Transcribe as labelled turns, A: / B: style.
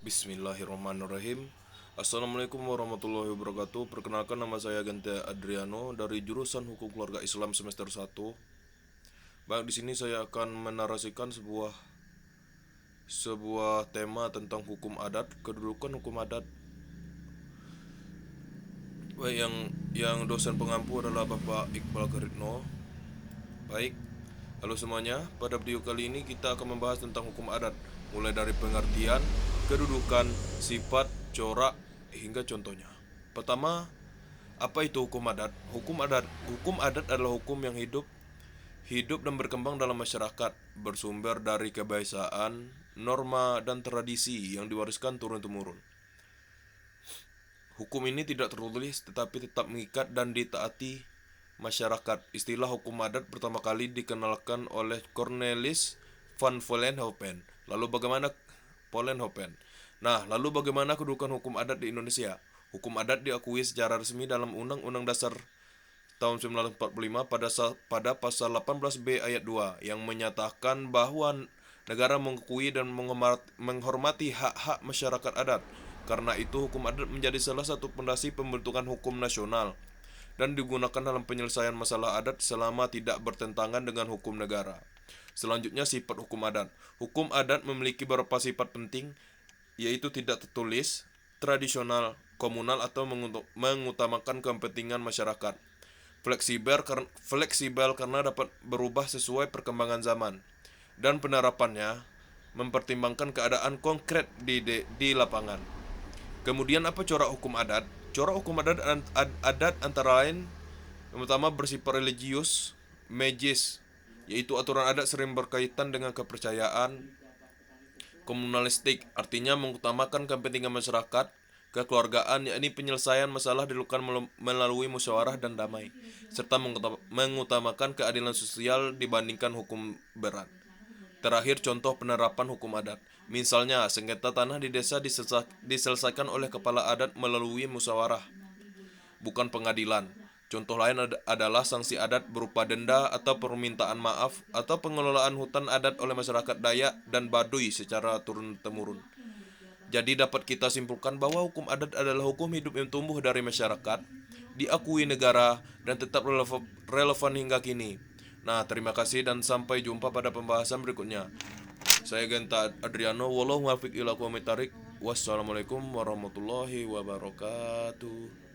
A: Bismillahirrahmanirrahim. Assalamualaikum warahmatullahi wabarakatuh. Perkenalkan, nama saya Genta Adriano dari jurusan Hukum Keluarga Islam semester 1. Baik, di sini saya akan menarasikan sebuah tema tentang hukum adat, kedudukan hukum adat. Baik, yang dosen pengampu adalah Bapak Iqbal Karitno. Baik, halo semuanya. Pada video kali ini kita akan membahas tentang hukum adat, mulai dari pengertian, kedudukan, sifat, corak, hingga contohnya. Pertama, apa itu hukum adat? Hukum adat adalah hukum yang hidup dan berkembang dalam masyarakat, bersumber dari kebiasaan, norma, dan tradisi yang diwariskan turun-temurun. Hukum ini tidak tertulis tetapi tetap mengikat dan ditaati masyarakat. Istilah hukum adat pertama kali dikenalkan oleh Cornelis van Vollenhoven. Lalu bagaimana kedudukan hukum adat di Indonesia? Hukum adat diakui secara resmi dalam Undang-Undang Dasar tahun 1945 pada pasal 18B ayat 2 yang menyatakan bahwa negara mengakui dan menghormati hak-hak masyarakat adat. Karena itu, hukum adat menjadi salah satu pondasi pembentukan hukum nasional dan digunakan dalam penyelesaian masalah adat selama tidak bertentangan dengan hukum negara. Selanjutnya, sifat hukum adat. Hukum adat memiliki beberapa sifat penting, yaitu tidak tertulis, tradisional, komunal, atau mengutamakan kepentingan masyarakat. Fleksibel karena dapat berubah sesuai perkembangan zaman, dan penerapannya mempertimbangkan keadaan konkret di lapangan. Kemudian, apa corak hukum adat? Corak hukum adat antara lain yang pertama bersifat religius, magis, yaitu aturan adat sering berkaitan dengan kepercayaan. Komunalistik artinya mengutamakan kepentingan masyarakat. Kekeluargaan, yakni penyelesaian masalah dilakukan melalui musyawarah dan damai, serta mengutamakan keadilan sosial dibandingkan hukum berat. Terakhir, contoh penerapan hukum adat. Misalnya, sengketa tanah di desa diselesaikan oleh kepala adat melalui musyawarah, bukan pengadilan. Contoh lain adalah sanksi adat berupa denda atau permintaan maaf atau pengelolaan hutan adat oleh masyarakat Dayak dan Baduy secara turun-temurun. Jadi dapat kita simpulkan bahwa hukum adat adalah hukum hidup yang tumbuh dari masyarakat, diakui negara, dan tetap relevan hingga kini. Nah, terima kasih dan sampai jumpa pada pembahasan berikutnya. Saya Genta Adriano, wallahu muwaffiq ila aqwamit thoriq. Wassalamualaikum warahmatullahi wabarakatuh.